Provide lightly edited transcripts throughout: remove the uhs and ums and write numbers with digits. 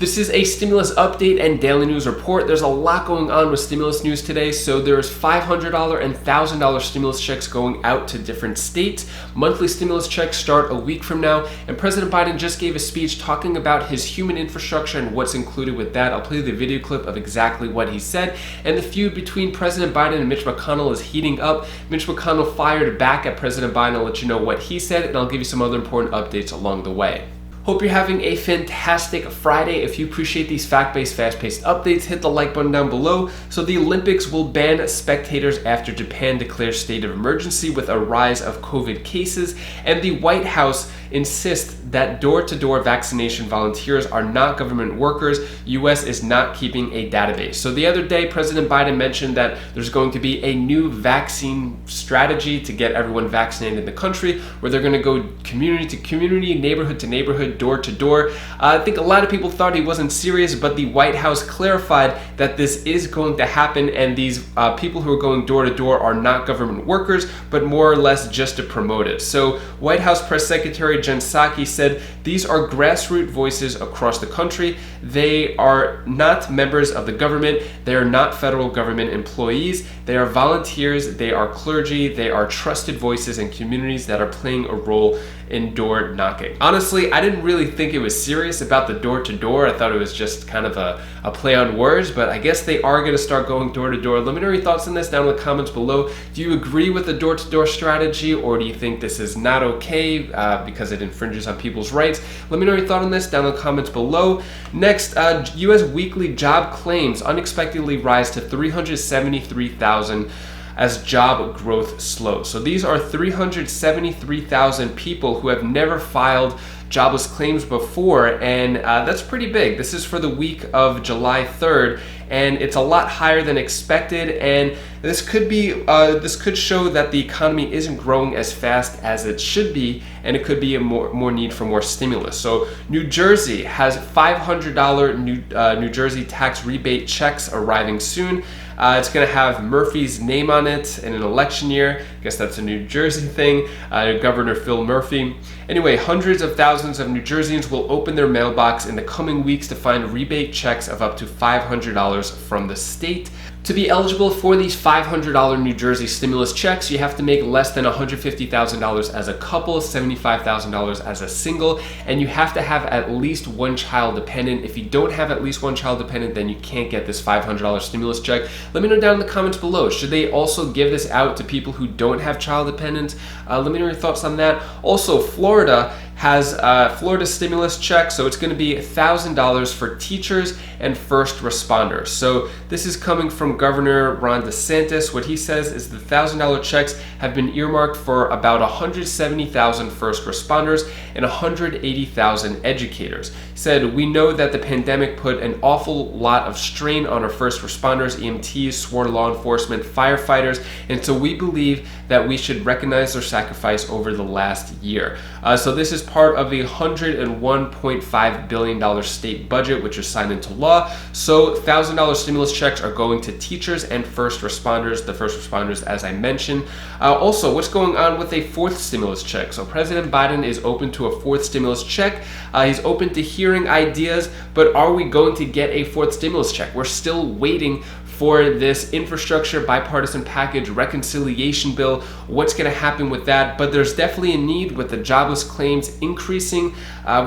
This is a stimulus update and daily news report. There's a lot going on with stimulus news today. So there's $500 and $1,000 stimulus checks going out to different states. Monthly stimulus checks start a week from now. And President Biden just gave a speech talking about his human infrastructure and what's included with that. I'll play the video clip of exactly what he said. And the feud between President Biden and Mitch McConnell is heating up. Mitch McConnell fired back at President Biden. I'll let you know what he said, and I'll give you some other important updates along the way. Hope you're having a fantastic Friday. If you appreciate these fact-based, fast-paced updates, hit the like button down below. So the Olympics will ban spectators after Japan declares state of emergency with a rise of COVID cases, and the White House insists that door-to-door vaccination volunteers are not government workers. US is not keeping a database. So the other day, President Biden mentioned that there's going to be a new vaccine strategy to get everyone vaccinated in the country, where they're going to go community to community, neighborhood to neighborhood, door to door. I think a lot of people thought he wasn't serious, but the White House clarified that this is going to happen, and these people who are going door to door are not government workers, but more or less just to promote it. So White House Press Secretary Jen Psaki said these are grassroots voices across the country. They are not members of the government. They are not federal government employees. They are volunteers. They are clergy. They are trusted voices in communities that are playing a role in door knocking. Honestly, I didn't really think it was serious about the door to door. I thought it was just kind of a play on words, but I guess they are going to start going door to door. Let me know your thoughts on this down in the comments below. Do you agree with the door to door strategy, or do you think this is not okay because it infringes on people's rights? Let me know your thought on this down in the comments below. Next, US weekly job claims unexpectedly rise to 373,000 as job growth slows. So these are 373,000 people who have never filed jobless claims before, and that's pretty big. This is for the week of July 3rd, and it's a lot higher than expected, and this could show that the economy isn't growing as fast as it should be, and it could be a more need for more stimulus. So New Jersey has $500 New Jersey tax rebate checks arriving soon. It's going to have Murphy's name on it in an election year. I guess that's a New Jersey thing. Governor Phil Murphy. Anyway, hundreds of thousands of New Jerseyans will open their mailbox in the coming weeks to find rebate checks of up to $500 from the state. To be eligible for these $500 New Jersey stimulus checks, you have to make less than $150,000 as a couple, $75,000 as a single, and you have to have at least one child dependent. If you don't have at least one child dependent, then you can't get this $500 stimulus check. Let me know down in the comments below. Should they also give this out to people who don't have child dependents? Let me know your thoughts on that. Also, Florida has Florida stimulus check, so it's going to be $1,000 for teachers and first responders. So this is coming from Governor Ron DeSantis. What he says is the $1,000 checks have been earmarked for about 170,000 first responders and 180,000 educators. He said, "We know that the pandemic put an awful lot of strain on our first responders, EMTs, sworn law enforcement, firefighters, and so we believe that we should recognize their sacrifice over the last year." So this is part of the $101.5 billion state budget, which is signed into law. So $1,000 stimulus checks are going to teachers and first responders, the first responders, as I mentioned. Also, what's going on with a fourth stimulus check? So President Biden is open to a fourth stimulus check. He's open to hearing ideas, but are we going to get a fourth stimulus check? We're still waiting for this infrastructure bipartisan package reconciliation bill. What's going to happen with that? But there's definitely a need with the jobless claims increasing,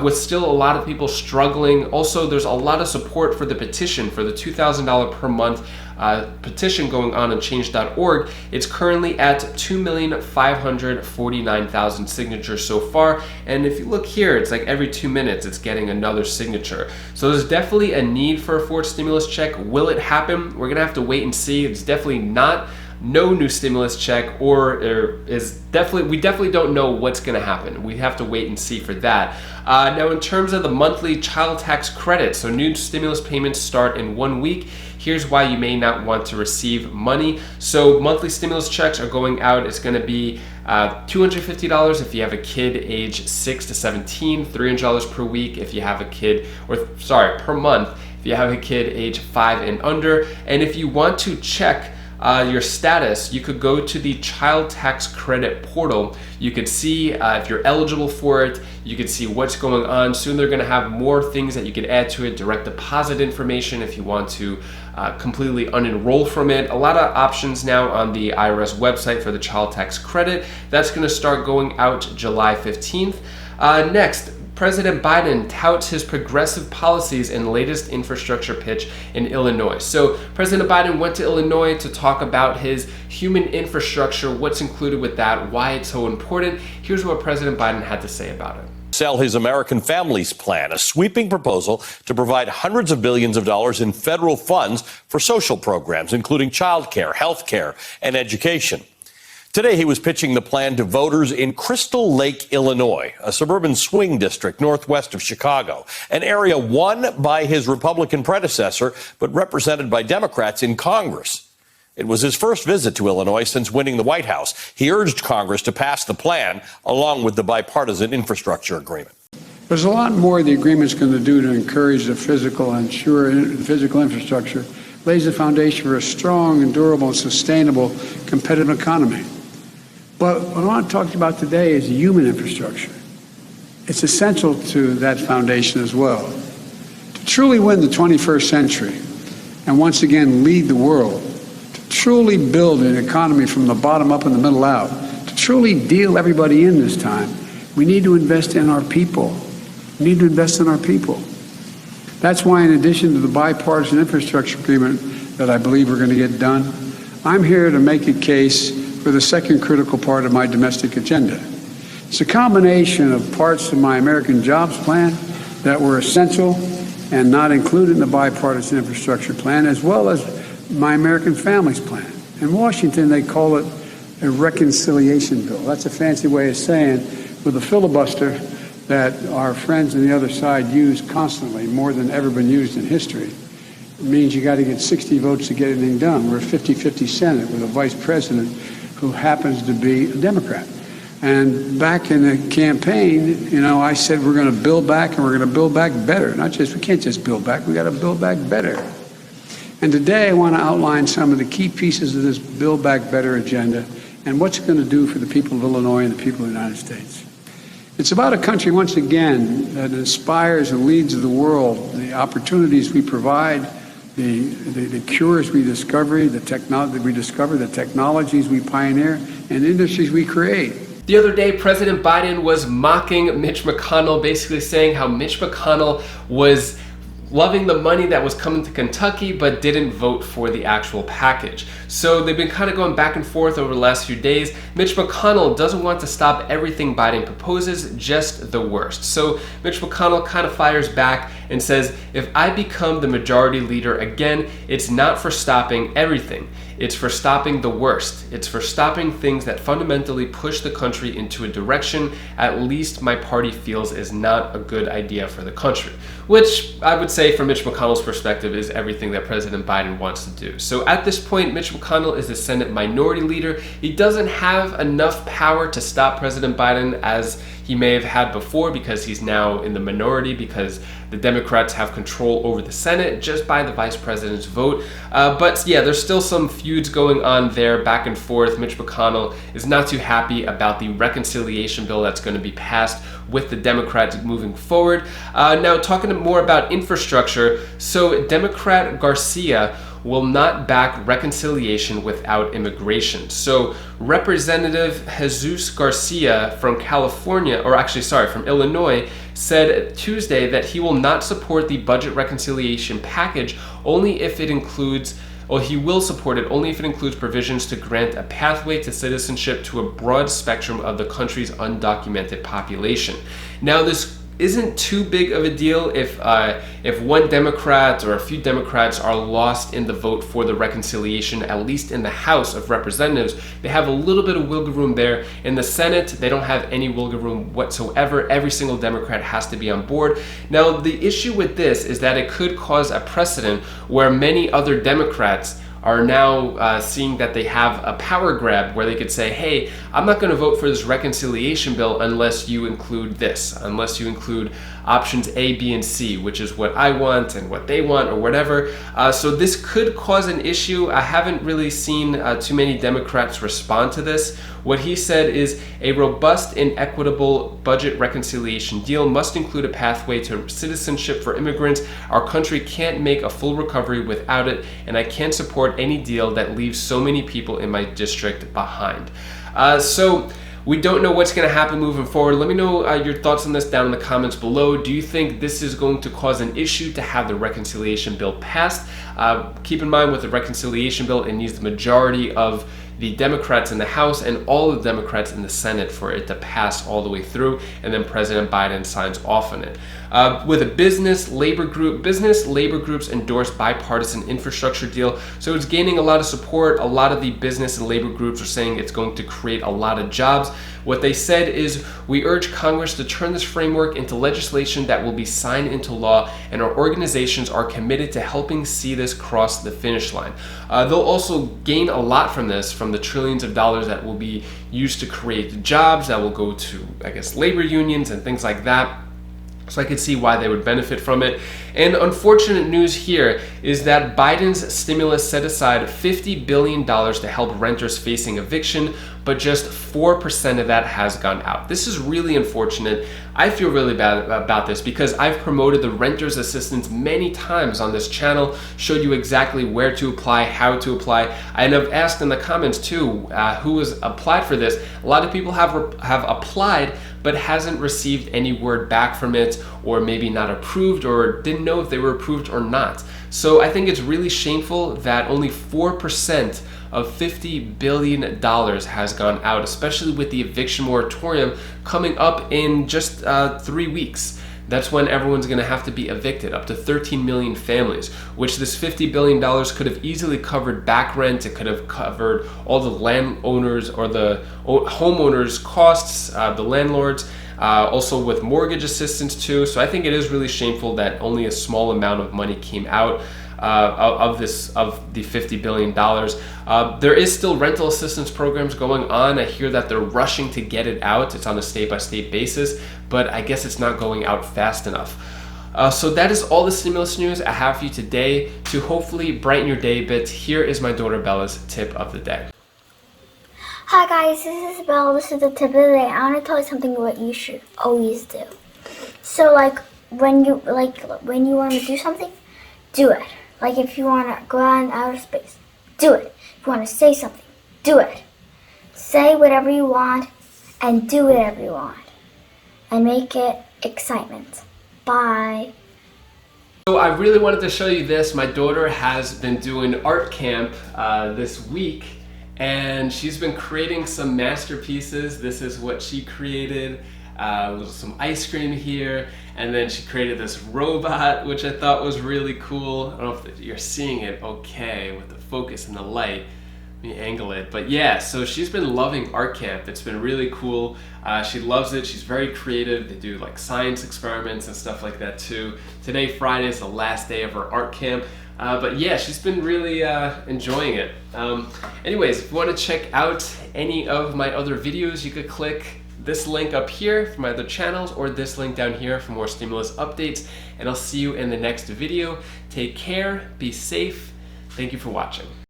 with still a lot of people struggling. Also, there's a lot of support for the petition for the $2,000 per month petition going on change.org. It's currently at 2,549,000 signatures so far, and if you look here, it's like every 2 minutes it's getting another signature. So there's definitely a need for a fourth stimulus check. Will it happen? We're gonna have to wait and see. It's definitely not no new stimulus check, or we definitely don't know what's going to happen. We have to wait and see for that. Now, in terms of the monthly child tax credit, so new stimulus payments start in 1 week. Here's why you may not want to receive money. So monthly stimulus checks are going out. It's going to be $250 if you have a kid age 6 to 17, $300 per week if you have a kid, per month if you have a kid age 5 and under. And if you want to check your status, you could go to the child tax credit portal. You could see if you're eligible for it. You could see what's going on. Soon they're going to have more things that you could add to it, direct deposit information if you want to completely unenroll from it. A lot of options now on the IRS website for the child tax credit. That's going to start going out July 15th. Next, President Biden touts his progressive policies in latest infrastructure pitch in Illinois. So President Biden went to Illinois to talk about his human infrastructure, what's included with that, why it's so important. Here's what President Biden had to say about it. Sell his American Families Plan, a sweeping proposal to provide hundreds of billions of dollars in federal funds for social programs, including childcare, health care, and education. Today, he was pitching the plan to voters in Crystal Lake, Illinois, a suburban swing district northwest of Chicago, an area won by his Republican predecessor, but represented by Democrats in Congress. It was his first visit to Illinois since winning the White House. He urged Congress to pass the plan, along with the bipartisan infrastructure agreement. There's a lot more the agreement's going to do to encourage the physical and ensure the physical infrastructure lays the foundation for a strong and durable and sustainable competitive economy. But what I want to talk about today is human infrastructure. It's essential to that foundation as well. To truly win the 21st century and once again lead the world, to truly build an economy from the bottom up and the middle out, to truly deal everybody in this time, we need to invest in our people. We need to invest in our people. That's why, in addition to the bipartisan infrastructure agreement that I believe we're going to get done, I'm here to make a case for the second critical part of my domestic agenda. It's a combination of parts of my American Jobs Plan that were essential and not included in the bipartisan infrastructure plan, as well as my American Families Plan. In Washington, they call it a reconciliation bill. That's a fancy way of saying, with a filibuster that our friends on the other side use constantly, more than ever been used in history. It means you got to get 60 votes to get anything done. We're a 50-50 Senate with a vice president who happens to be a Democrat. And back in the campaign, I said we're going to build back and we're going to build back better. We can't just build back, we got to build back better. And today I want to outline some of the key pieces of this Build Back Better agenda and what's it going to do for the people of Illinois and the people of the United States. It's about a country, once again, that inspires and leads the world, the opportunities we provide, the cures we discover, the technologies we pioneer, and industries we create. The other day, President Biden was mocking Mitch McConnell, basically saying how Mitch McConnell was loving the money that was coming to Kentucky, but didn't vote for the actual package. So they've been kind of going back and forth over the last few days. Mitch McConnell doesn't want to stop everything Biden proposes, just the worst. So Mitch McConnell kind of fires back and says, if I become the majority leader again, it's not for stopping everything. It's for stopping the worst. It's for stopping things that fundamentally push the country into a direction at least my party feels is not a good idea for the country. Which I would say from Mitch McConnell's perspective is everything that President Biden wants to do. So at this point, Mitch McConnell is the Senate minority leader. He doesn't have enough power to stop President Biden as he may have had before, because he's now in the minority, because the Democrats have control over the Senate just by the vice president's vote. But yeah, there's still some feuds going on there, back and forth. Mitch McConnell is not too happy about the reconciliation bill that's going to be passed with the Democrats moving forward. Now, talking more about infrastructure, so Democrat Garcia will not back reconciliation without immigration. So Representative Jesus Garcia from from Illinois, said Tuesday that he will not support the budget reconciliation package only if it includes he will support it only if it includes provisions to grant a pathway to citizenship to a broad spectrum of the country's undocumented population. Now, this isn't too big of a deal if one Democrat or a few Democrats are lost in the vote for the reconciliation, at least in the House of Representatives. They have a little bit of wiggle room there. In the Senate, they don't have any wiggle room whatsoever. Every single Democrat has to be on board. Now, the issue with this is that it could cause a precedent where many other Democrats are now seeing that they have a power grab where they could say, hey, I'm not going to vote for this reconciliation bill unless you include this, unless you include options A, B, and C, which is what I want and what they want or whatever. So this could cause an issue. I haven't really seen too many Democrats respond to this. What he said is a robust and equitable budget reconciliation deal must include a pathway to citizenship for immigrants. Our country can't make a full recovery without it, and I can't support any deal that leaves so many people in my district behind. So we don't know what's going to happen moving forward. Let me know your thoughts on this down in the comments below. Do you think this is going to cause an issue to have the reconciliation bill passed? Keep in mind with the reconciliation bill, it needs the majority of the Democrats in the House and all the Democrats in the Senate for it to pass all the way through, and then President Biden signs off on it. With a business labor groups endorse bipartisan infrastructure deal, so it's gaining a lot of support. A lot of the business and labor groups are saying it's going to create a lot of jobs. What they said is, we urge Congress to turn this framework into legislation that will be signed into law, and our organizations are committed to helping see this cross the finish line. They'll also gain a lot from this, from the trillions of dollars that will be used to create jobs that will go to, I guess, labor unions and things like that. So I could see why they would benefit from it. And unfortunate news here is that Biden's stimulus set aside $50 billion to help renters facing eviction, but just 4% of that has gone out. This is really unfortunate. I feel really bad about this because I've promoted the renter's assistance many times on this channel, showed you exactly where to apply, how to apply, and I've asked in the comments too who has applied for this. A lot of people have applied but hasn't received any word back from it, or maybe not approved, or didn't know if they were approved or not. So I think it's really shameful that only 4% of $50 billion has gone out, especially with the eviction moratorium coming up in just 3 weeks. That's when everyone's going to have to be evicted, up to 13 million families, which this $50 billion could have easily covered back rent. It could have covered all the landowners or the homeowners' costs, the landlords, also with mortgage assistance too. So I think it is really shameful that only a small amount of money came out of the $50 billion. There is still rental assistance programs going on. I hear that they're rushing to get it out. It's on a state-by-state basis, but I guess it's not going out fast enough. So that is all the stimulus news I have for you today to hopefully brighten your day a bit. Here is my daughter Bella's tip of the day. Hi guys, this is Bella. This is the tip of the day. I want to tell you something what you should always do. So when you want to do something, do it. Like if you want to go out in outer space, do it. If you want to say something, do it. Say whatever you want and do whatever you want. And make it excitement. Bye. So I really wanted to show you this. My daughter has been doing art camp this week, and she's been creating some masterpieces. This is what she created. Some ice cream here, and then she created this robot, which I thought was really cool. I don't know if you're seeing it okay with the focus and the light. Let me angle it. But yeah, so she's been loving art camp. It's been really cool. She loves it. She's very creative. They do like science experiments and stuff like that too. Today, Friday, is the last day of her art camp. But yeah, she's been really enjoying it. Anyways, if you want to check out any of my other videos, you could click this link up here for my other channels, or this link down here for more stimulus updates, and I'll see you in the next video. Take care, be safe. Thank you for watching.